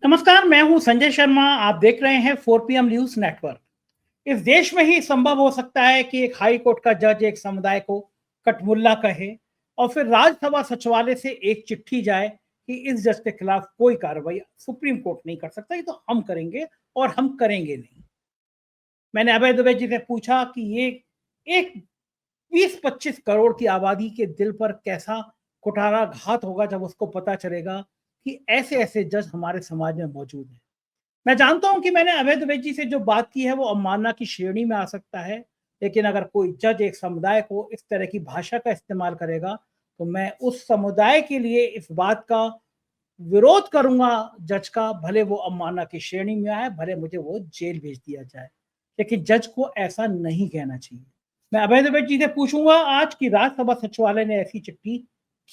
नमस्कार, मैं हूं संजय शर्मा। आप देख रहे हैं 4 PM न्यूज नेटवर्क। इस देश में ही संभव हो सकता है कि एक हाई कोर्ट का जज एक समुदाय को कटमुल्ला कहे और फिर राज्यसभा सचिवालय से एक चिट्ठी जाए कि इस जज के खिलाफ कोई कार्रवाई सुप्रीम कोर्ट नहीं कर सकता, ये तो हम करेंगे और हम करेंगे नहीं। मैंने अभय दुबे जी से पूछा कि ये एक 20-25 करोड़ की आबादी के दिल पर कैसा कुठाराघात होगा जब उसको पता चलेगा कि ऐसे ऐसे जज हमारे समाज में मौजूद हैं। मैं जानता हूं कि मैंने अभय दुबे जी से जो बात की है वो अवमानना की श्रेणी में आ सकता है, लेकिन अगर कोई जज एक समुदाय को इस तरह की भाषा का इस्तेमाल करेगा तो मैं उस समुदाय के लिए इस बात का विरोध करूंगा जज का, भले वो अवमानना की श्रेणी में आए, भले मुझे वो जेल भेज दिया जाए, लेकिन जज को ऐसा नहीं कहना चाहिए। मैं अभय दुबे जी से पूछूंगा आज की राज्यसभा सचिवालय ने ऐसी चिट्ठी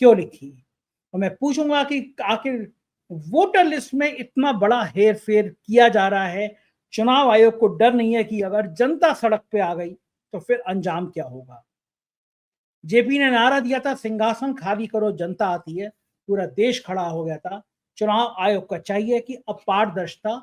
क्यों लिखी, और मैं पूछूंगा कि आखिर वोटर लिस्ट में इतना बड़ा हेर फेर किया जा रहा है, चुनाव आयोग को डर नहीं है कि अगर जनता सड़क पे आ गई तो फिर अंजाम क्या होगा। जेपी ने नारा दिया था सिंहासन खाली करो जनता आती है, पूरा देश खड़ा हो गया था। चुनाव आयोग का चाहिए कि अब पारदर्शिता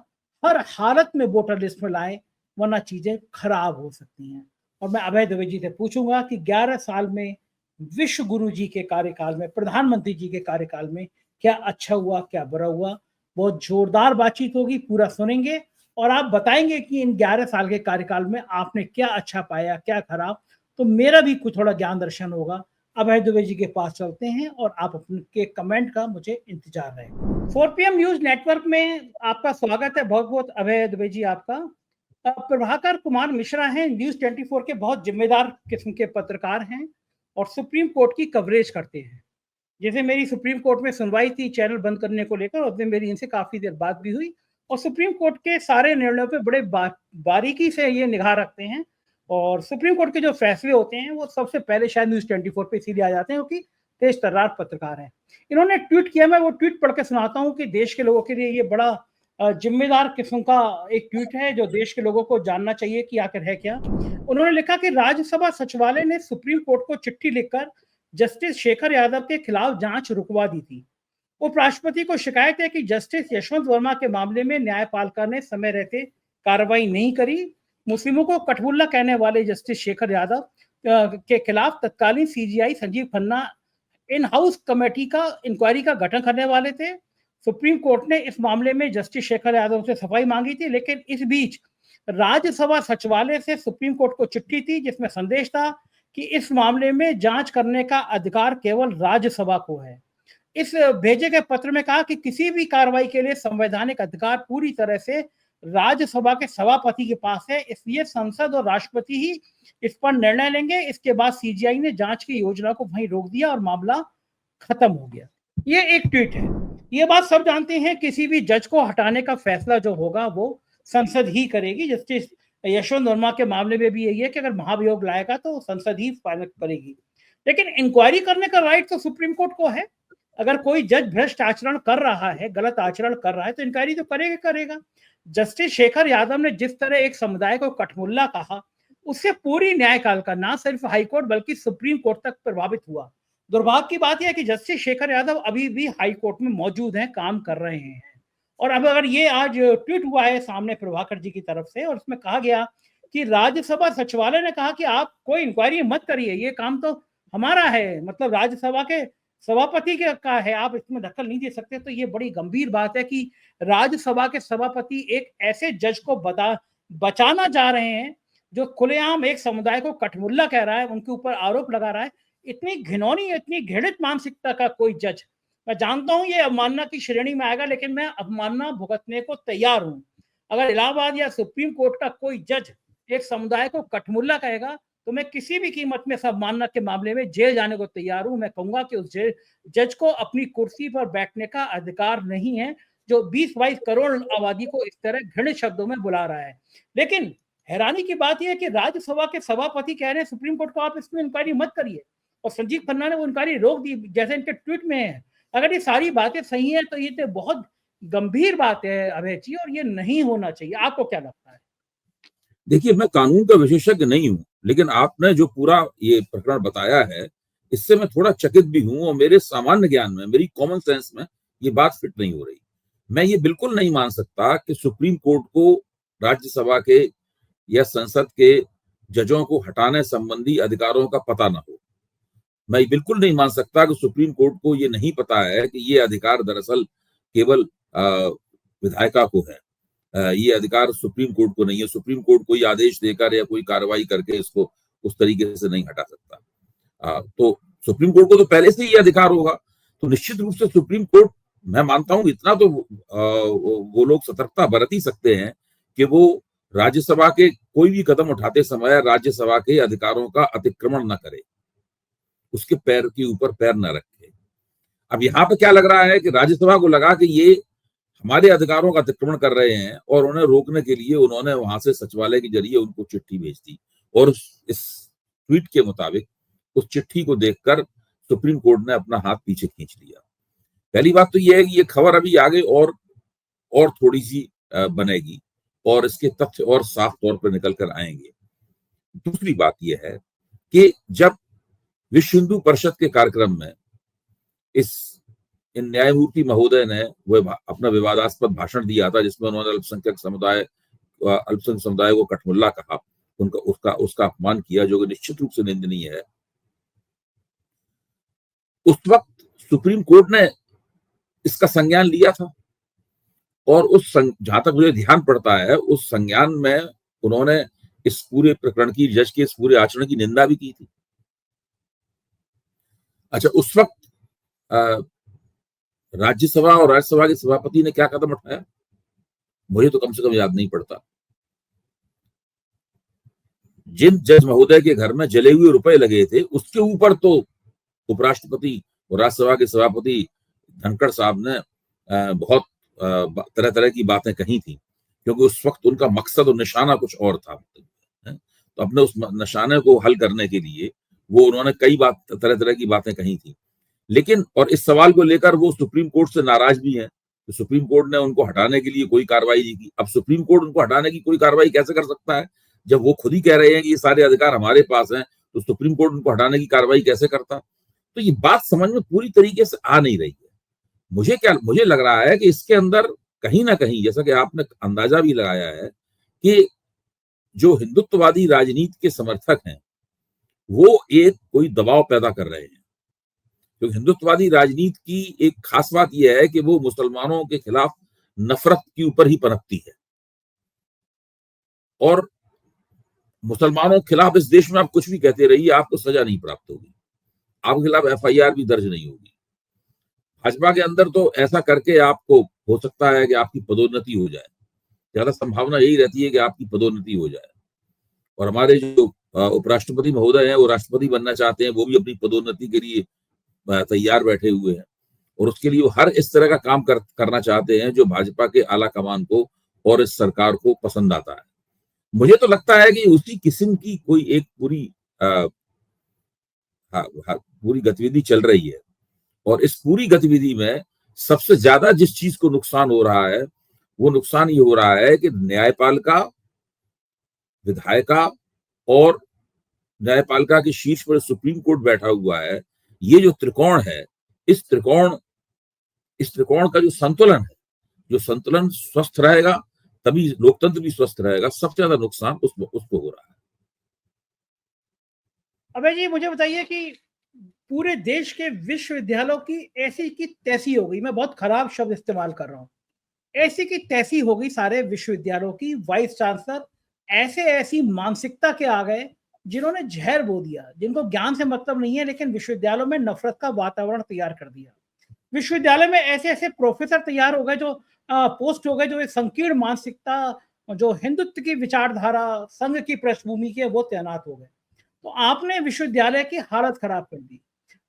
हर हालत में वोटर लिस्ट में लाए, वरना चीजें खराब हो सकती हैं। और मैं अभय दुबे जी से पूछूंगा कि 11 साल में विश्व गुरु जी के कार्यकाल में, प्रधानमंत्री जी के कार्यकाल में क्या अच्छा हुआ, क्या बुरा हुआ। बहुत जोरदार बातचीत होगी, पूरा सुनेंगे और आप बताएंगे कि इन 11 साल के कार्यकाल में आपने क्या अच्छा पाया, क्या खराब। तो मेरा भी कुछ थोड़ा ज्ञान दर्शन होगा। अभय दुबे जी के पास चलते हैं और आप अपने कमेंट का मुझे इंतजार रहेगा। 4 PM न्यूज नेटवर्क में आपका स्वागत है। बहुत बहुत अभय दुबे जी आपका। प्रभाकर कुमार मिश्रा हैं, न्यूज 24 के बहुत जिम्मेदार किस्म के पत्रकार हैं और सुप्रीम कोर्ट की कवरेज करते हैं। जैसे मेरी सुप्रीम कोर्ट में सुनवाई थी चैनल बंद करने को लेकर, उस दिन मेरी इनसे काफी देर बात भी हुई और सुप्रीम कोर्ट के सारे निर्णयों पे बड़े बारीकी से ये निगाह रखते हैं और सुप्रीम कोर्ट के जो फैसले होते हैं वो सबसे पहले शायद न्यूज 24 पे इसीलिए आ जाते हैं क्योंकि तेज तर्रार पत्रकार हैं। इन्होंने ट्वीट किया, मैं वो ट्वीट पढ़ के सुनाता हूँ कि देश के लोगों के लिए ये बड़ा जिम्मेदार किस्म का एक ट्वीट है जो देश के लोगों को जानना चाहिए कि आखिर है क्या। उन्होंने लिखा कि राज्यसभा सचिवालय ने सुप्रीम कोर्ट को चिट्ठी लिखकर जस्टिस शेखर यादव के खिलाफ जांच रुकवा दी थी। उपराष्ट्रपति को शिकायत है कि जस्टिस यशवंत वर्मा के मामले में न्यायपालिका ने समय रहते कार्रवाई नहीं करी। मुस्लिमों को कठबुल्ला कहने वाले जस्टिस शेखर यादव के खिलाफ तत्कालीन CGI Sanjeev Khanna in house committee का इंक्वायरी का गठन करने वाले थे। सुप्रीम कोर्ट ने इस मामले में जस्टिस शेखर यादव से सफाई मांगी थी, लेकिन इस बीच राज्यसभा सचिवालय से सुप्रीम कोर्ट को चिट्ठी थी जिसमें संदेश था कि इस मामले में जांच करने का अधिकार केवल राज्यसभा को है। इस भेजे गए पत्र में कहा कि किसी भी कार्रवाई के लिए संवैधानिक अधिकार पूरी तरह से राज्यसभा के सभापति के पास है, इसलिए संसद और राष्ट्रपति ही इस पर निर्णय लेंगे। इसके बाद सीजीआई ने जांच की योजना को वहीं रोक दिया और मामला खत्म हो गया। ये एक ट्वीट है। ये बात सब जानते हैं, किसी भी जज को हटाने का फैसला जो होगा वो संसद ही करेगी। जस्टिस यशवंत वर्मा के मामले में भी यही है कि अगर महाभियोग लाएगा तो संसद ही फाइनल करेगी, लेकिन इंक्वायरी करने का राइट तो सुप्रीम कोर्ट को है। अगर कोई जज भ्रष्ट आचरण कर रहा है, गलत आचरण कर रहा है तो इंक्वायरी तो करेगा करेगा। जस्टिस शेखर यादव ने जिस तरह एक समुदाय को कठमुल्ला कहा, उससे पूरी न्यायपालिका ना सिर्फ हाईकोर्ट बल्कि सुप्रीम कोर्ट तक प्रभावित हुआ। दुर्भाग्य की बात यह है कि जस्टिस शेखर यादव अभी भी हाई कोर्ट में मौजूद हैं, काम कर रहे हैं। और अब अगर ये आज ट्वीट हुआ है सामने प्रभाकर जी की तरफ से और उसमें कहा गया कि राज्यसभा सचिवालय ने कहा कि आप कोई इंक्वायरी मत करिए, ये काम तो हमारा है, मतलब राज्यसभा के सभापति का है, आप इसमें दखल नहीं दे सकते। तो ये बड़ी गंभीर बात है कि राज्यसभा के सभापति एक ऐसे जज को बचाना जा रहे हैं जो खुलेआम एक समुदाय को कठमुल्ला कह रहा है, उनके ऊपर आरोप लगा रहा है। इतनी घिनौनी, इतनी घृणित मानसिकता का कोई जज, मैं जानता हूं ये अवमानना की श्रेणी में आएगा, लेकिन मैं अवमानना भुगतने को तैयार हूं। अगर इलाहाबाद या सुप्रीम कोर्ट का कोई जज एक समुदाय को कठमुल्ला कहेगा तो मैं किसी भी कीमत में अवमानना के मामले में जेल जाने को तैयार हूं। मैं कहूंगा कि उस जज को अपनी कुर्सी पर बैठने का अधिकार नहीं है जो 20-22 करोड़ आबादी को इस तरह घृणित शब्दों में बुला रहा है। लेकिन हैरानी की बात यह है कि राज्यसभा के सभापति कह रहे हैं सुप्रीम कोर्ट को आप इसमें इंक्वायरी मत करिए, और संजीव खन्ना ने वो इंक्वायरी रोक दी जैसे इनके ट्वीट में है। अगर ये सारी बातें सही हैं तो ये तो बहुत गंभीर बात है अभय जी, और ये नहीं होना चाहिए। आपको क्या लगता है? देखिए, मैं कानून का विशेषज्ञ नहीं हूं, लेकिन आपने जो पूरा ये प्रकरण बताया है, इससे मैं थोड़ा चकित भी हूं और मेरे सामान्य ज्ञान में, मेरी कॉमन सेंस में ये बात फिट नहीं हो रही। मैं ये बिल्कुल नहीं मान सकता कि सुप्रीम कोर्ट को राज्यसभा के या संसद के जजों को हटाने संबंधी अधिकारों का पता ना हो। मैं बिल्कुल नहीं मान सकता कि सुप्रीम कोर्ट को ये नहीं पता है कि ये अधिकार दरअसल केवल विधायिका को है। ये अधिकार सुप्रीम कोर्ट को नहीं है। सुप्रीम कोर्ट कोई आदेश देकर या कोई कार्रवाई करके इसको उस तरीके से नहीं हटा सकता। तो सुप्रीम कोर्ट को तो पहले से ही अधिकार होगा। तो निश्चित रूप से सुप्रीम कोर्ट, मैं मानता हूं इतना तो वो लोग सतर्कता बरत ही सकते हैं कि वो राज्यसभा के कोई भी कदम उठाते समय राज्यसभा के अधिकारों का अतिक्रमण न करे, उसके पैर के ऊपर पैर न रखे। अब यहाँ पे क्या लग रहा है कि राज्यसभा को लगा कि ये हमारे अधिकारों का अतिक्रमण कर रहे हैं और उन्हें रोकने के लिए उन्होंने वहां से सचिवालय के जरिए उनको चिट्ठी भेज दी और इस ट्वीट के मुताबिक उस चिट्ठी को देखकर सुप्रीम कोर्ट ने अपना हाथ पीछे खींच लिया। पहली बात तो यह है कि ये खबर अभी आगे और थोड़ी सी बनेगी और इसके तथ्य और साफ तौर पर निकल कर आएंगे। दूसरी बात यह है कि जब विश्व हिंदू परिषद के कार्यक्रम में इन न्यायमूर्ति महोदय ने वह अपना विवादास्पद भाषण दिया था जिसमें उन्होंने अल्पसंख्यक समुदाय को कठमुल्ला कहा, उसका अपमान किया, जो कि निश्चित रूप से निंदनीय है। उस वक्त सुप्रीम कोर्ट ने इसका संज्ञान लिया था और जहां तक मुझे ध्यान पड़ता है उस संज्ञान में उन्होंने इस पूरे प्रकरण की, जज के इस पूरे आचरण की निंदा भी की थी। अच्छा, उस वक्त राज्यसभा और राज्यसभा के सभापति ने क्या कदम उठाया मुझे तो कम से कम याद नहीं पड़ता। जिन जज महोदय के घर में जले हुए रुपए लगे थे उसके ऊपर तो उपराष्ट्रपति और राज्यसभा के सभापति धनखड़ साहब ने बहुत तरह तरह की बातें कही थी, क्योंकि उस वक्त उनका मकसद और निशाना कुछ और था। तो अपने उस निशाने को हल करने के लिए वो उन्होंने कई तरह तरह की बातें कही थी। लेकिन और इस सवाल को लेकर वो सुप्रीम कोर्ट से नाराज भी हैं। तो सुप्रीम कोर्ट ने उनको हटाने के लिए कोई कार्रवाई नहीं की। अब सुप्रीम कोर्ट उनको हटाने की कोई कार्रवाई कैसे कर सकता है जब वो खुद ही कह रहे हैं कि ये सारे अधिकार हमारे पास हैं, तो सुप्रीम कोर्ट उनको हटाने की कार्रवाई कैसे करता? तो ये बात समझ में पूरी तरीके से आ नहीं रही है। मुझे लग रहा है कि इसके अंदर कहीं ना कहीं, जैसा कि आपने अंदाजा भी लगाया है, कि जो हिंदुत्ववादी राजनीति के समर्थक हैं वो कोई दबाव पैदा कर रहे हैं। क्योंकि हिंदुत्ववादी राजनीति की एक खास बात यह है कि वो मुसलमानों के खिलाफ नफरत के ऊपर ही पनपती है और मुसलमानों के खिलाफ इस देश में आप कुछ भी कहते रहिए, आपको सजा नहीं प्राप्त होगी, आपके खिलाफ FIR भी दर्ज नहीं होगी। भाजपा के अंदर तो ऐसा करके आपको हो सकता है कि आपकी पदोन्नति हो जाए, ज्यादा संभावना यही रहती है कि आपकी पदोन्नति हो जाए। और हमारे जो उपराष्ट्रपति महोदय हैं वो राष्ट्रपति बनना चाहते हैं, वो भी अपनी पदोन्नति के लिए तैयार बैठे हुए हैं और उसके लिए वो हर इस तरह का काम करना चाहते हैं जो भाजपा के आला कमान को और इस सरकार को पसंद आता है। मुझे तो लगता है कि उसी किस्म की कोई एक पूरी गतिविधि चल रही है और इस पूरी गतिविधि में सबसे ज्यादा जिस चीज को नुकसान हो रहा है वो नुकसान ये हो रहा है कि न्यायपालिका, विधायिका और न्यायपालिका के शीर्ष पर सुप्रीम कोर्ट बैठा हुआ है। ये जो त्रिकोण है, इस त्रिकोण का जो संतुलन स्वस्थ रहेगा तभी लोकतंत्र भी स्वस्थ रहेगा। सबसे ज्यादा नुकसान उसको हो रहा है। अबे जी, मुझे बताइए कि पूरे देश के विश्वविद्यालयों की ऐसी की तैसी हो गई, मैं बहुत खराब शब्द इस्तेमाल कर रहा हूँ, ऐसी की तैसी हो गई सारे विश्वविद्यालयों की। वाइस चांसलर ऐसी मानसिकता के आ गए जिन्होंने जहर बो दिया, जिनको ज्ञान से मतलब नहीं है लेकिन विश्वविद्यालयों में नफरत का वातावरण तैयार कर दिया। विश्वविद्यालय में ऐसे प्रोफेसर तैयार हो गए, जो पोस्ट हो गए, जो एक संकीर्ण मानसिकता, जो हिंदुत्व की विचारधारा, संघ की पृष्ठभूमि के, वो तैनात हो गए। तो आपने विश्वविद्यालय की हालत खराब कर दी।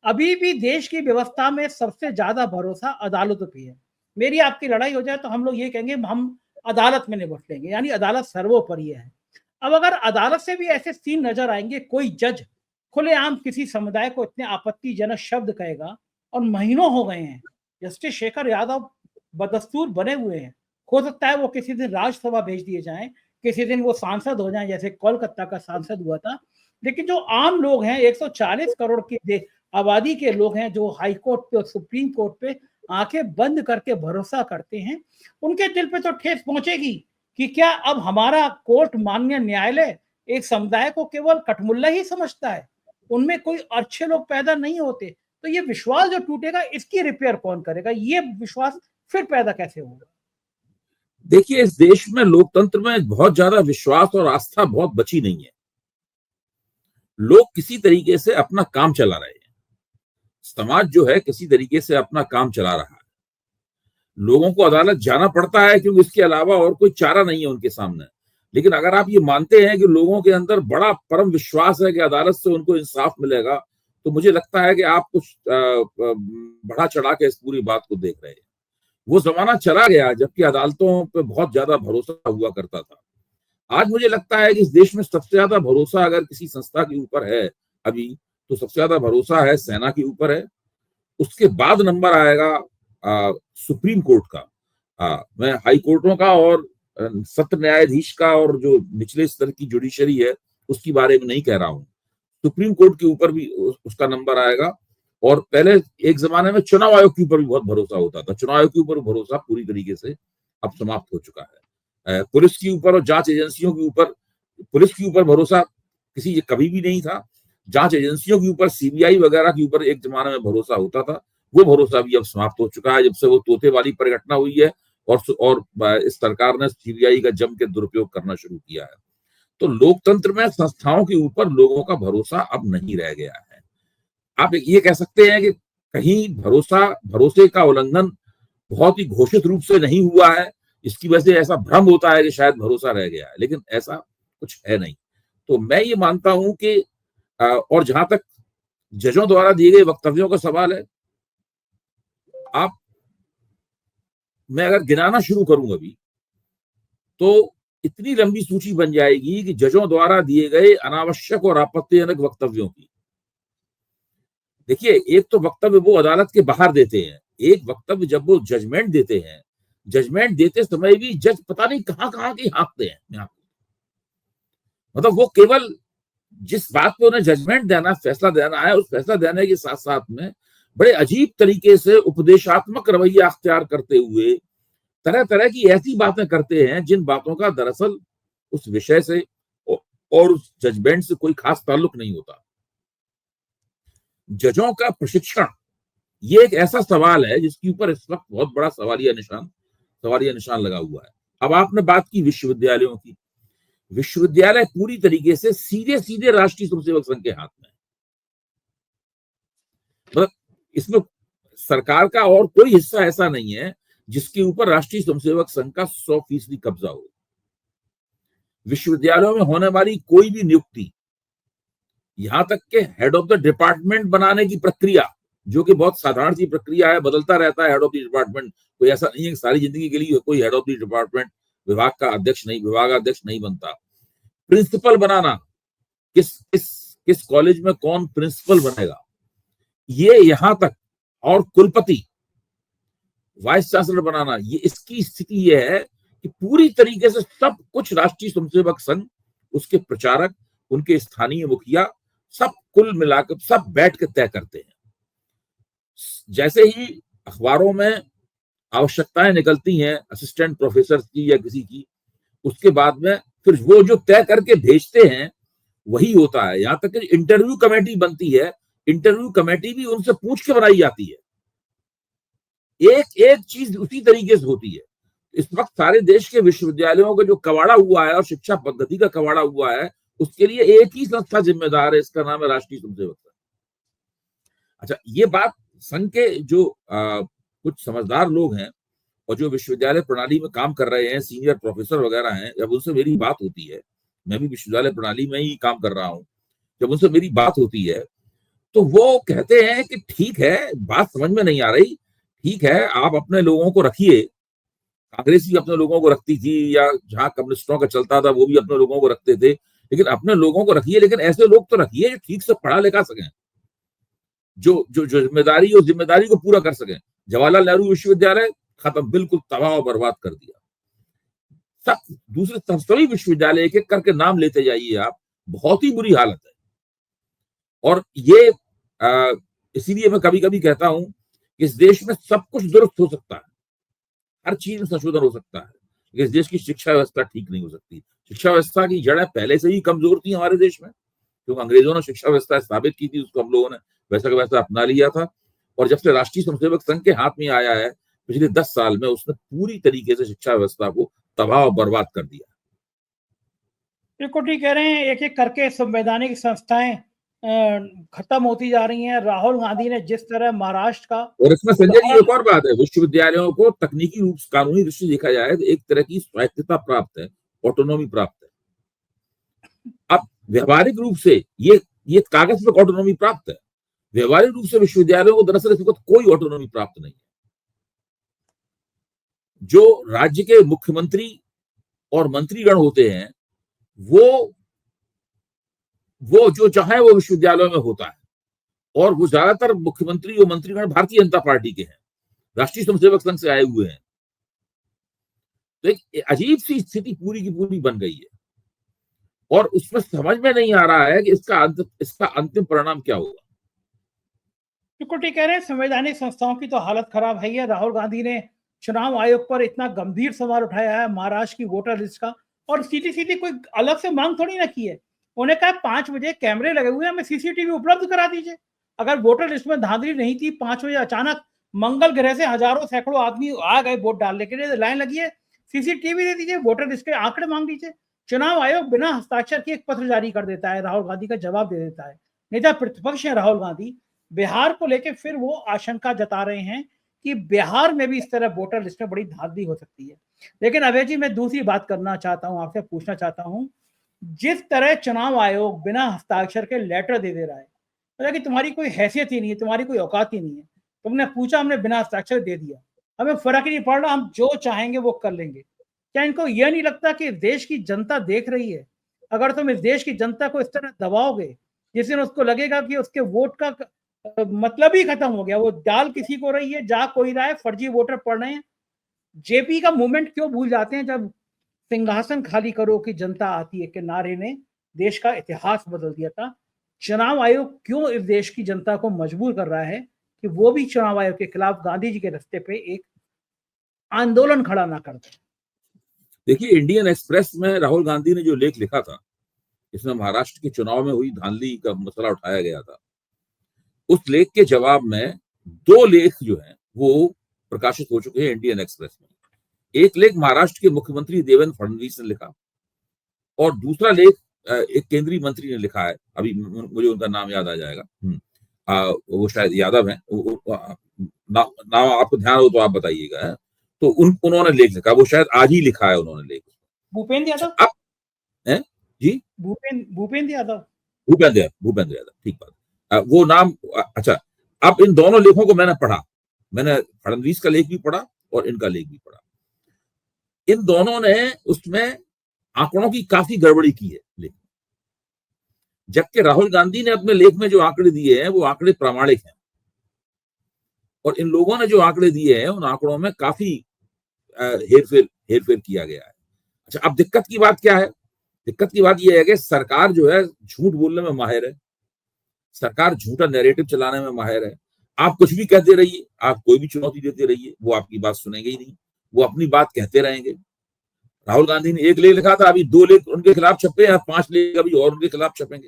अभी भी देश की व्यवस्था में सबसे ज्यादा भरोसा अदालतों पे है। मेरी आपकी लड़ाई हो जाए तो हम लोग ये कहेंगे हम अदालत में निपट लेंगे, यानी अदालत सर्वोपरि है। अब अगर अदालत से भी ऐसे सीन नजर आएंगे, कोई जज खुलेआम किसी समुदाय को इतने आपत्तिजनक शब्द कहेगा, और महीनों हो गए हैं जस्टिस शेखर यादव बदस्तूर बने हुए हैं, हो सकता है वो किसी दिन राज्यसभा भेज दिए जाएं, किसी दिन वो सांसद हो जाएं जैसे कोलकाता का सांसद हुआ था। लेकिन जो आम लोग हैं, 140 करोड़ की आबादी के लोग हैं, जो हाई कोर्ट पे और सुप्रीम कोर्ट पे आंखें बंद करके भरोसा करते हैं, उनके दिल पे तो ठेस पहुंचेगी कि क्या अब हमारा कोर्ट मान्य न्यायालय एक समुदाय को केवल कठमुल्ला ही समझता है, उनमें कोई अच्छे लोग पैदा नहीं होते। तो ये विश्वास जो टूटेगा, इसकी रिपेयर कौन करेगा? ये विश्वास फिर पैदा कैसे होगा? देखिए, इस देश में लोकतंत्र में बहुत ज्यादा विश्वास और आस्था बहुत बची नहीं है। लोग किसी तरीके से अपना काम चला रहे हैं, समाज जो है किसी तरीके से अपना काम चला रहा है। लोगों को अदालत जाना पड़ता है क्योंकि इसके अलावा और कोई चारा नहीं है उनके सामने। लेकिन अगर आप ये मानते हैं कि लोगों के अंदर बड़ा परम विश्वास है कि अदालत से उनको इंसाफ मिलेगा, तो मुझे लगता है कि आप कुछ बढ़ा चढ़ा के इस पूरी बात को देख रहे हैं। वो जमाना चला गया जबकि अदालतों पे बहुत ज्यादा भरोसा हुआ करता था। आज मुझे लगता है कि इस देश में सबसे ज्यादा भरोसा अगर किसी संस्था के ऊपर है अभी, तो सबसे ज्यादा भरोसा है सेना के ऊपर है। उसके बाद नंबर आएगा सुप्रीम कोर्ट का। मैं हाई कोर्टों का और सत्र न्यायाधीश का और जो निचले स्तर की जुडिशरी है उसके बारे में नहीं कह रहा हूं। सुप्रीम कोर्ट के ऊपर भी उसका नंबर आएगा। और पहले एक जमाने में चुनाव आयोग के ऊपर भी बहुत भरोसा होता था। चुनाव आयोग के ऊपर भरोसा पूरी तरीके से अब समाप्त हो चुका है। पुलिस के ऊपर और जांच एजेंसियों के ऊपर, पुलिस के ऊपर भरोसा किसी कभी भी नहीं था। जांच एजेंसियों के ऊपर, सीबीआई वगैरह के ऊपर एक जमाने में भरोसा होता था, वो भरोसा भी अब समाप्त हो चुका है जब से वो तोते वाली परिघटना हुई है और इस सरकार ने सीबीआई का जम के दुरुपयोग करना शुरू किया है। तो लोकतंत्र में संस्थाओं के ऊपर लोगों का भरोसा अब नहीं रह गया है। आप ये कह सकते हैं कि कहीं भरोसे का उल्लंघन बहुत ही घोषित रूप से नहीं हुआ है, इसकी वजह से ऐसा भ्रम होता है कि शायद भरोसा रह गया है, लेकिन ऐसा कुछ है नहीं। तो मैं ये मानता हूं कि और जहां तक जजों द्वारा दिए गए वक्तव्यों का सवाल है, मैं अगर गिनाना शुरू करूं अभी तो इतनी लंबी सूची बन जाएगी कि जजों द्वारा दिए गए अनावश्यक और आपत्तिजनक वक्तव्यों की। देखिए, एक तो वक्तव्य वो अदालत के बाहर देते हैं, एक वक्तव्य जब वो जजमेंट देते हैं, जजमेंट देते समय भी जज पता नहीं कहां की हाँकते हैं। मतलब वो केवल जिस बात पे उन्हें जजमेंट देना, फैसला देना है, उस फैसला देने के साथ साथ में बड़े अजीब तरीके से उपदेशात्मक रवैया अख्तियार करते हुए तरह तरह की ऐसी बातें करते हैं जिन बातों का दरअसल उस विषय से और उस जजमेंट से कोई खास ताल्लुक नहीं होता। जजों का प्रशिक्षण ये एक ऐसा सवाल है जिसके ऊपर इस वक्त बहुत बड़ा सवालिया निशान लगा हुआ है। अब आपने बात की विश्वविद्यालयों की। विश्वविद्यालय पूरी तरीके से सीधे सीधे राष्ट्रीय स्वयंसेवक संघ के हाथ में है। मतलब इसमें सरकार का और कोई हिस्सा ऐसा नहीं है जिसके ऊपर राष्ट्रीय स्वयंसेवक संघ का 100% कब्जा हो। विश्वविद्यालयों में होने वाली कोई भी नियुक्ति, यहां तक के हेड ऑफ द डिपार्टमेंट बनाने की प्रक्रिया, जो कि बहुत साधारण सी प्रक्रिया है, बदलता रहता है हेड ऑफ द डिपार्टमेंट, कोई ऐसा नहीं है सारी जिंदगी के लिए कोई हेड ऑफ द डिपार्टमेंट विभागाध्यक्ष नहीं बनता। प्रिंसिपल बनाना, किस कॉलेज में कौन प्रिंसिपल बनेगा, ये यहां तक, और कुलपति, वाइस चांसलर बनाना, ये इसकी स्थिति ये है कि पूरी तरीके से सब कुछ राष्ट्रीय स्वयंसेवक संघ, उसके प्रचारक, उनके स्थानीय मुखिया, सब कुल मिलाकर सब बैठ के तय करते हैं। जैसे ही अखबारों में आवश्यकताएं निकलती हैं असिस्टेंट प्रोफेसर की या किसी की, उसके बाद में फिर वो जो तय करके भेजते हैं वही होता है। यहां तक कि इंटरव्यू कमेटी बनती है, इंटरव्यू कमेटी भी उनसे पूछ के बनाई जाती है। एक एक चीज उसी तरीके से होती है। इस वक्त सारे देश के विश्वविद्यालयों का जो कवाड़ा हुआ है और शिक्षा पद्धति का कवाड़ा हुआ है, उसके लिए एक ही संस्था जिम्मेदार है, इसका नाम है राष्ट्रीय स्वयंसेवक संघ। अच्छा, ये बात संघ के जो कुछ समझदार लोग हैं और जो विश्वविद्यालय प्रणाली में काम कर रहे हैं, सीनियर प्रोफेसर वगैरह हैं, जब उनसे मेरी बात होती है, मैं भी विश्वविद्यालय प्रणाली में ही काम कर रहा हूं, जब उनसे मेरी बात होती है तो वो कहते हैं कि ठीक है, बात समझ में नहीं आ रही, ठीक है, आप अपने लोगों को रखिए, कांग्रेस भी अपने लोगों को रखती थी, या जहां कम्युनिस्टों का चलता था वो भी अपने लोगों को रखते थे, लेकिन अपने लोगों को रखिए, लेकिन ऐसे लोग तो रखिए जो ठीक से पढ़ा लिखा सकें, जो जो जिम्मेदारी को पूरा कर सकें। जवाहरलाल नेहरू विश्वविद्यालय खत्म, बिल्कुल तबाह और बर्बाद कर दिया। सब दूसरे सभी विश्वविद्यालय एक एक करके नाम लेते जाइए आप, बहुत ही बुरी हालत है। और ये इसीलिए मैं कभी कभी कहता हूं इस देश में सब कुछ दुरुस्त हो सकता है, हर चीज में संशोधन हो सकता है, लेकिन इस देश की शिक्षा व्यवस्था ठीक नहीं हो सकती। शिक्षा व्यवस्था की जड़ें पहले से ही कमजोर थी हमारे देश में, क्योंकि अंग्रेजों ने शिक्षा व्यवस्था स्थापित की थी, उसको हम लोगों ने वैसा का वैसा अपना लिया था। और जब से राष्ट्रीय स्वयंसेवक संघ के हाथ में आया है पिछले 10 साल में, उसने पूरी तरीके से शिक्षा व्यवस्था को तबाह और बर्बाद कर दिया। त्रिकुटी कह रहे हैं एक एक करके संवैधानिक संस्थाएं खत्म होती जा रही हैं। राहुल गांधी ने जिस तरह महाराष्ट्र का और इसमें संजय जी एक उदाहरण, और बात है, विश्वविद्यालयों को तकनीकी रूप से कानूनी दृष्टि देखा जाए तो एक तरह की स्वायत्तता प्राप्त है, ऑटोनॉमी प्राप्त है। अब व्यवहारिक रूप से ये कागज पर ऑटोनॉमी प्राप्त है, व्यवहारिक रूप से विश्वविद्यालयों को दरअसल इस वक्त कोई ऑटोनॉमी प्राप्त नहीं है। जो राज्य के मुख्यमंत्री और मंत्रीगण होते हैं वो जो चाहे वो विश्वविद्यालयों में होता है, और वो ज्यादातर मुख्यमंत्री और मंत्रीगण भारतीय जनता पार्टी के हैं, राष्ट्रीय स्वयंसेवक संघ से आए हुए हैं। तो एक अजीब सी स्थिति पूरी की पूरी बन गई है, और उसमें समझ में नहीं आ रहा है कि इसका अंतिम परिणाम क्या होगा। त्रिकुटी कह रहे हैं संवैधानिक संस्थाओं की तो हालत खराब है ही है। राहुल गांधी ने चुनाव आयोग पर इतना गंभीर सवाल उठाया है महाराष्ट्र की वोटर लिस्ट का, और सीधी सीधी कोई अलग से मांग थोड़ी ना की है। उन्हें कहा 5 बजे कैमरे लगे हुए हैं, हमें सीसीटीवी उपलब्ध करा दीजिए। अगर वोटर लिस्ट में धांधली नहीं थी, 5 बजे अचानक मंगल ग्रह से हजारों सैकड़ों आदमी आ गए वोट डालने के लिए, लाइन लगी है, सीसीटीवी दे दीजिए, वोटर लिस्ट के आंकड़े मांग लीजिए। चुनाव आयोग बिना हस्ताक्षर के एक पत्र जारी कर देता है, राहुल गांधी का जवाब दे देता है। नेता प्रतिपक्ष है राहुल गांधी, बिहार को लेकर फिर वो आशंका जता रहे हैं कि बिहार में भी इस तरह वोटर लिस्ट में बड़ी धांधली हो सकती है। लेकिन अभय जी, मैं दूसरी बात करना चाहता हूं, आपसे पूछना चाहता हूं, जिस तरह चुनाव आयोग बिना हस्ताक्षर के लेटर दे रहा है, मतलब कि तुम्हारी कोई हैसियत ही नहीं है, तुम्हारी कोई औकात ही नहीं है, तुमने पूछा, हमने बिना हस्ताक्षर दे दिया, हमें फर्क ही नहीं पड़ रहा, हम जो चाहेंगे वो कर लेंगे। क्या इनको यह नहीं लगता कि देश की जनता देख रही है? अगर तुम इस देश की जनता को इस तरह दबाओगे, जिस दिन उसको लगेगा कि उसके वोट का मतलब ही खत्म हो गया, वो डाल किसी को रही है, जा कोई रहा है, फर्जी वोटर पड़ रहे हैं। जेपी का मूवमेंट क्यों भूल जाते हैं जब सिंहासन खाली करो कि जनता आती है के नारे ने देश का इतिहास बदल दिया था। चुनाव आयोग क्यों इस देश की जनता को मजबूर कर रहा है कि वो भी चुनाव आयोग के खिलाफ गांधी जी के रास्ते पे एक आंदोलन खड़ा ना कर दे? देखिए, इंडियन एक्सप्रेस में राहुल गांधी ने जो लेख लिखा था, इसमें महाराष्ट्र के चुनाव में हुई धांधली का मसला उठाया गया था, उस लेख के जवाब में 2 लेख जो हैं वो प्रकाशित हो चुके हैं इंडियन एक्सप्रेस में। एक लेख महाराष्ट्र के मुख्यमंत्री देवेंद्र फडणवीस ने लिखा, और दूसरा लेख एक केंद्रीय मंत्री ने लिखा है, अभी मुझे उनका नाम याद आ जाएगा, वो शायद यादव है, नाम आपको ध्यान हो तो आप बताइएगा। तो उन्होंने लेख लिखा, वो शायद आज ही लिखा है उन्होंने लेख। भूपेंद्र यादव? अब जी, भूपेंद्र यादव, भूपेंद्र यादव, ठीक बात। वो नाम, अच्छा, अब इन दोनों लेखों को मैंने पढ़ा, मैंने फडणवीस का लेख भी पढ़ा और इनका लेख भी पढ़ा। इन दोनों ने उसमें आंकड़ों की काफी गड़बड़ी की है लेख, जबकि राहुल गांधी ने अपने लेख में जो आंकड़े दिए हैं वो आंकड़े प्रामाणिक हैं, और इन लोगों ने जो आंकड़े दिए हैं उन आंकड़ों में काफी हेरफेर किया गया है। अच्छा, अब दिक्कत की बात क्या है? दिक्कत की बात यह है कि सरकार जो है झूठ बोलने में माहिर है, सरकार झूठा नैरेटिव चलाने में माहिर है। आप कुछ भी कहते रहिए, आप कोई भी चुनौती देते रहिए, वो आपकी बात सुनेंगे ही नहीं, वो अपनी बात कहते रहेंगे। राहुल गांधी ने एक लेख लिखा था, अभी 2 लेख उनके खिलाफ छपे हैं, 5 लेख अभी और उनके खिलाफ छपेंगे।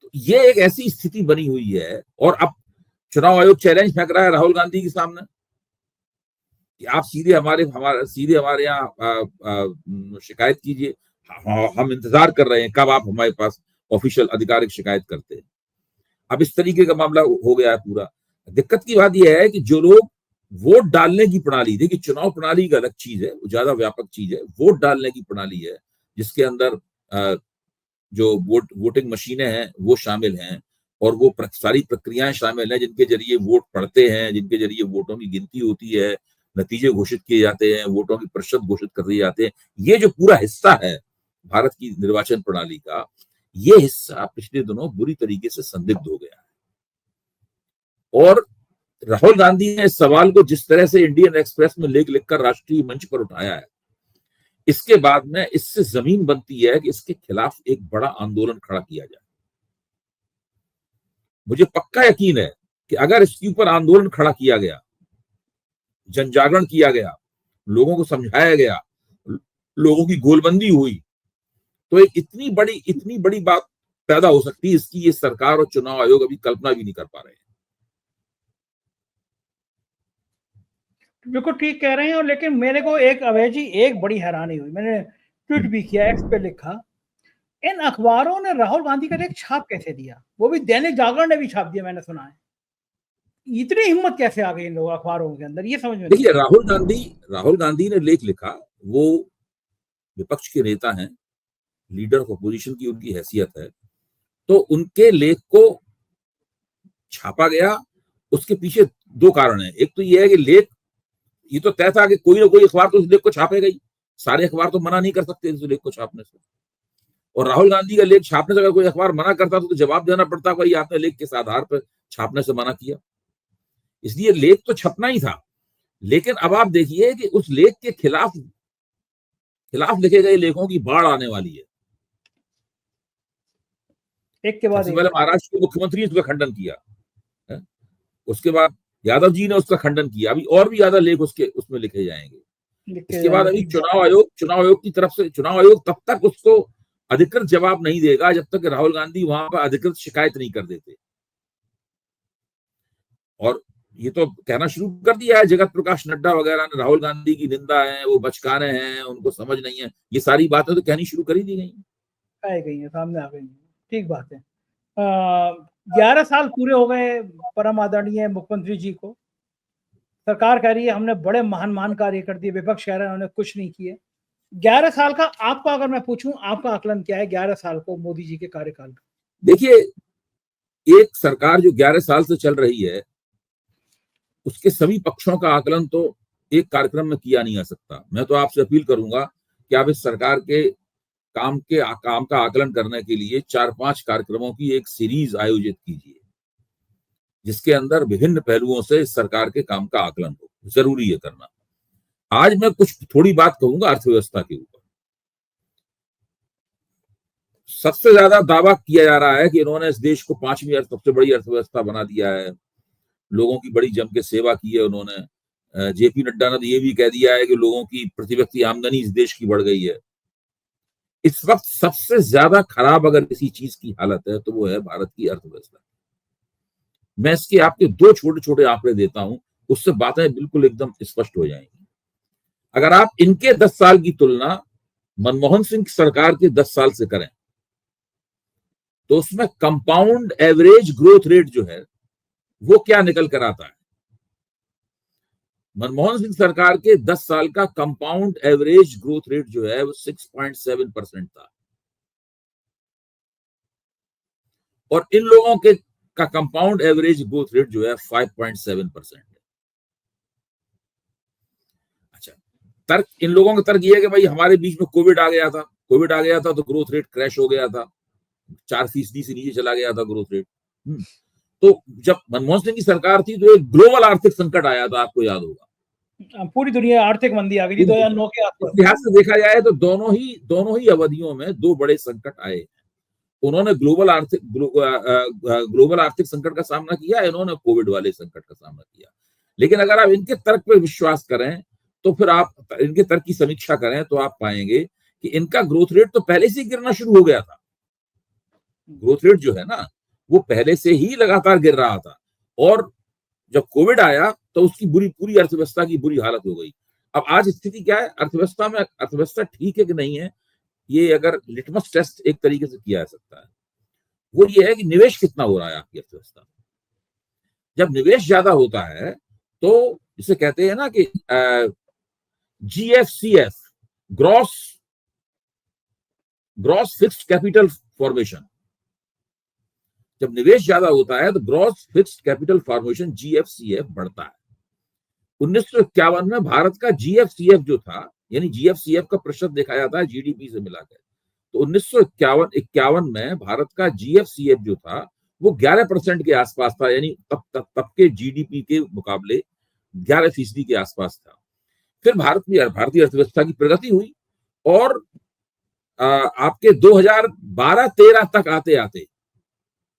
तो ये एक ऐसी स्थिति बनी हुई है, और अब चुनाव आयोग चैलेंज फेंक रहा है राहुल गांधी के सामने कि आप सीधे हमारे यहाँ शिकायत कीजिए, हम इंतजार कर रहे हैं कब आप हमारे पास ऑफिशियल आधिकारिक शिकायत करते हैं। अब इस तरीके का मामला हो गया है पूरा। दिक्कत की बात यह है कि जो लोग वोट डालने की प्रणाली, देखिए चुनाव प्रणाली का अलग चीज है, वो ज्यादा व्यापक चीज है, वोट डालने की प्रणाली है जिसके अंदर जो वोटिंग मशीनें हैं वो शामिल हैं, और वो सारी प्रक्रियाएं शामिल हैं जिनके जरिए वोट पड़ते हैं, जिनके जरिए वोटों की गिनती होती है, नतीजे घोषित किए जाते हैं, वोटों की प्रतिशत घोषित कर दिए जाते हैं। ये जो पूरा हिस्सा है भारत की निर्वाचन प्रणाली का, ये हिस्सा पिछले दिनों बुरी तरीके से संदिग्ध हो गया है। और राहुल गांधी ने इस सवाल को जिस तरह से इंडियन एक्सप्रेस में लेख लिखकर राष्ट्रीय मंच पर उठाया है, इसके बाद में इससे जमीन बनती है कि इसके खिलाफ एक बड़ा आंदोलन खड़ा किया जाए। मुझे पक्का यकीन है कि अगर इसके ऊपर आंदोलन खड़ा किया गया, जन जागरण किया गया, लोगों को समझाया गया, लोगों की गोलबंदी हुई, तो एक इतनी बड़ी बात पैदा हो सकती है, इसकी ये सरकार और चुनाव आयोग अभी कल्पना भी नहीं कर पा रहे हैं। बिल्कुल ठीक कह रहे हैं। और लेकिन मेरे को एक अवय जी एक बड़ी हैरानी हुई, मैंने ट्वीट भी किया, एक्स पे लिखा, इन अखबारों ने राहुल गांधी का एक छाप कैसे दिया, वो भी दैनिक जागरण ने भी छाप दिया, मैंने सुना है। इतनी हिम्मत कैसे आ गई इन लोगों अखबारों के अंदर, ये समझ में नहीं। देखिए, राहुल गांधी ने लेख लिखा, वो विपक्ष के नेता हैं, लीडर ऑफ अपोजिशन की उनकी हैसियत है, तो उनके लेख को छापा गया। उसके पीछे दो कारण हैं। एक तो यह है कि लेख, ये तो तय था कि कोई ना कोई अखबार तो उस लेख को छापेगा ही, सारे अखबार तो मना नहीं कर सकते इस लेख को छापने से। और राहुल गांधी का लेख छापने से अगर कोई अखबार मना करता तो जवाब देना पड़ता, भाई आपने लेख किस आधार पर छापने से मना किया। इसलिए लेख तो छपना ही था। लेकिन अब आप देखिए कि उस लेख के खिलाफ लिखे गए लेखों की बाढ़ आने वाली है, एक के बाद सबसे पहले महाराष्ट्र के मुख्यमंत्री ने उसका खंडन किया है? उसके बाद यादव जी ने उसका खंडन किया। अभी और भी ज्यादा लेख उसमें लिखे जाएंगे। इसके बाद अभी चुनाव आयोग की तरफ से, चुनाव आयोग तब तक उसको अधिकृत जवाब नहीं देगा जब तक राहुल गांधी वहां पर अधिकृत शिकायत नहीं कर देते। और ये तो कहना शुरू कर दिया है जगत प्रकाश नड्डा वगैरह ने, राहुल गांधी की निंदा है, वो बचकाने हैं, उनको समझ नहीं है, ये सारी बातें तो कहनी शुरू कर ही दी गई है, सामने आ गई है। ठीक बात है। 11 साल पूरे हो गए परम आदरणीय मुख्यमंत्री जी को। सरकार कह रही है हमने बड़े महान कार्य कर दिए, विपक्ष कह रहा है उन्होंने कुछ नहीं किए। 11 साल का आपका, अगर मैं पूछूं, आपका आकलन क्या है 11 साल को मोदी जी के कार्यकाल का? देखिए, एक सरकार जो 11 साल से चल रही है, उसके सभी पक्षों का आकलन तो एक कार्यक्रम में किया नहीं जा सकता। मैं तो आपसे अपील करूंगा कि आप इस सरकार के काम का आकलन करने के लिए 4-5 कार्यक्रमों की एक सीरीज आयोजित कीजिए, जिसके अंदर विभिन्न पहलुओं से इस सरकार के काम का आकलन हो। जरूरी है करना। आज मैं थोड़ी बात कहूंगा अर्थव्यवस्था के ऊपर। सबसे ज्यादा दावा किया जा रहा है कि इन्होंने इस देश को 5वीं सबसे बड़ी अर्थव्यवस्था बना दिया है, लोगों की बड़ी जम के सेवा की है उन्होंने। जेपी नड्डा ने ये भी कह दिया है कि लोगों की प्रति व्यक्ति आमदनी इस देश की बढ़ गई है। इस वक्त सबसे ज्यादा खराब अगर किसी चीज की हालत है तो वो है भारत की अर्थव्यवस्था। मैं इसके आपके 2 छोटे आंकड़े देता हूं, उससे बातें बिल्कुल एकदम स्पष्ट हो जाएंगी। अगर आप इनके 10 साल की तुलना मनमोहन सिंह सरकार के 10 साल से करें तो उसमें कंपाउंड एवरेज ग्रोथ रेट जो है वो क्या निकल कर आता है। मनमोहन सिंह सरकार के 10 साल का कंपाउंड एवरेज ग्रोथ रेट जो है वो 6.7% था, और इन लोगों के का कंपाउंड एवरेज ग्रोथ रेट जो है 5.7% है। अच्छा, तर्क इन लोगों का तर्क ये है कि भाई हमारे बीच में कोविड आ गया था तो ग्रोथ रेट क्रैश हो गया था, 4% से नीचे चला गया था ग्रोथ रेट। तो जब मनमोहन सिंह की सरकार थी तो एक ग्लोबल आर्थिक संकट आया था, आपको याद होगा, पूरी दुनिया आर्थिक मंदी आ गई थी 2009 के आसपास। इतिहास से देखा जाए तो दोनों ही अवधियों में 2 बड़े संकट आए। उन्होंने ग्लोबल आर्थिक संकट का सामना किया, इन्होंने कोविड वाले संकट का सामना किया। लेकिन अगर आप इनके तर्क पर विश्वास करें तो फिर आप इनके तर्क की समीक्षा करें तो आप पाएंगे कि इनका ग्रोथ रेट तो पहले से ही गिरना शुरू हो गया था। ग्रोथ रेट जो है ना वो पहले से ही लगातार गिर रहा था, और जब कोविड आया तो उसकी पूरी अर्थव्यवस्था की बुरी हालत हो गई। अब आज स्थिति क्या है अर्थव्यवस्था ठीक है कि नहीं है, ये अगर लिटमस टेस्ट एक तरीके से किया जा सकता है, वो ये है कि निवेश कितना हो रहा है आपकी अर्थव्यवस्था में। जब निवेश ज्यादा होता है तो जिसे कहते हैं ना कि GFCF, gross fixed capital formation, जब निवेश ज्यादा होता है तो gross fixed capital formation GFCF बढ़ता है। 1951 में भारत का GFCF जो था, यानी GFCF का प्रतिशत देखा जाता है GDP से मिलाकर, तो 1951 में भारत का GFCF जो था वो 11% के आसपास था, यानी तब के GDP के मुकाबले 11% के आसपास था। फिर भारतीय अर्थव्यवस्था की प्रगति हुई, और आपके 2012-13 तक आते आते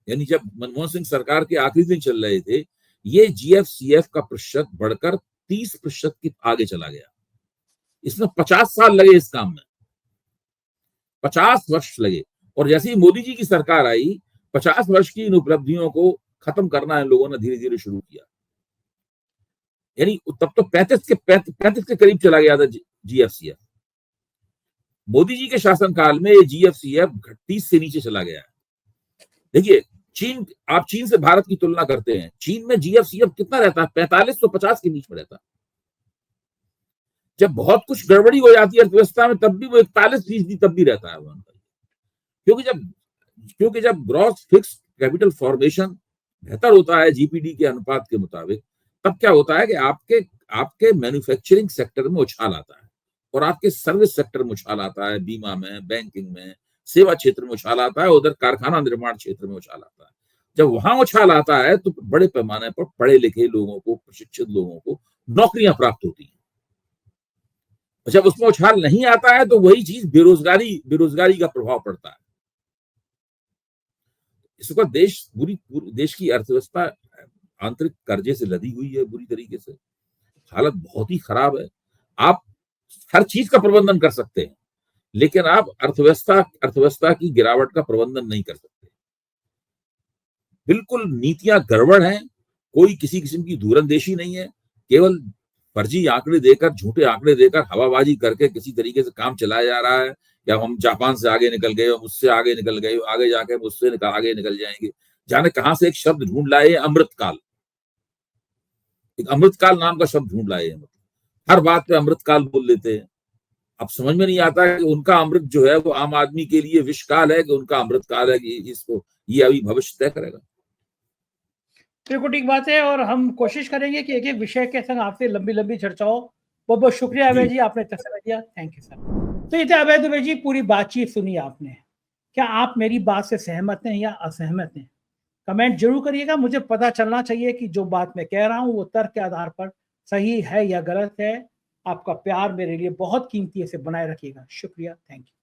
यानी जब मनमोहन सिंह सरकार के आखिरी दिन चल रहे थे, ये GFCF का प्रतिशत बढ़कर 30% के आगे चला गया। इसमें 50 साल लगे इस काम में, 50 वर्ष लगे। और जैसे ही मोदी जी की सरकार आई, 50 वर्ष की इन उपलब्धियों को खत्म करना इन लोगों ने धीरे धीरे शुरू किया। यानी तब तो 35 के करीब चला गया था GFCF। मोदी जी के शासनकाल में ये GFCF 30 से नीचे चला गया है। देखिए आप चीन से भारत की तुलना करते हैं, चीन में GFCF कितना रहता है? 45-50 के बीच में रहता है। जब बहुत कुछ गड़बड़ी हो जाती है अर्थव्यवस्था में, तब भी वो 41% तब भी रहता है वहां पर। क्योंकि जब ग्रॉस फिक्स कैपिटल फॉर्मेशन बेहतर होता है GPD के अनुपात के मुताबिक, तब क्या होता है कि आपके मैन्युफैक्चरिंग सेक्टर में उछाल आता है और आपके सर्विस सेक्टर में उछाल आता है, बीमा में, बैंकिंग में, सेवा क्षेत्र में उछाल आता है, उधर कारखाना निर्माण क्षेत्र में उछाल आता है। जब वहां उछाल आता है तो बड़े पैमाने पर पढ़े लिखे लोगों को, प्रशिक्षित लोगों को नौकरियां प्राप्त होती हैं। जब उसमें उछाल नहीं आता है तो वही चीज बेरोजगारी का प्रभाव पड़ता है। इस वक्त देश की अर्थव्यवस्था आंतरिक कर्जे से लदी हुई है बुरी तरीके से, हालत बहुत ही खराब है। आप हर चीज का प्रबंधन कर सकते हैं, लेकिन आप अर्थव्यवस्था की गिरावट का प्रबंधन नहीं कर सकते। बिल्कुल नीतियां गड़बड़ हैं, कोई किसी किस्म की दूरंदेशी नहीं है, केवल फर्जी आंकड़े देकर, झूठे आंकड़े देकर, हवाबाजी करके किसी तरीके से काम चलाया जा रहा है। या हम जापान से आगे निकल गए, मुझसे आगे निकल गए, आगे जाके मुझसे आगे निकल जाएंगे। जाने कहां से एक शब्द ढूंढ लाए, अमृतकाल। एक अमृतकाल नाम का शब्द ढूंढ लाए, मतलब हर बात पे अमृतकाल बोल लेते हैं। अब समझ में नहीं आता कि उनका अमृत जो है वो आम आदमी के लिए विषकाल है कि उनका अमृतकाल है कि इसको ये अभी भविष्य तय करेगा। बिल्कुल ठीक बात है, और हम कोशिश करेंगे कि एक एक विषय के संग आपसे लंबी लंबी चर्चा हो। बहुत बहुत शुक्रिया अभय जी, आपने इतना समय दिया। Thank you sir. तो ये थे अभय दुबे जी, पूरी बातचीत सुनी आपने। क्या आप मेरी बात से सहमत हैं या असहमत हैं? कमेंट जरूर करिएगा, मुझे पता चलना चाहिए कि जो बात मैं कह रहा हूँ वो तर्क के आधार पर सही है या गलत है। आपका प्यार मेरे लिए बहुत कीमती है, इसे बनाए रखिएगा। शुक्रिया, थैंक यू।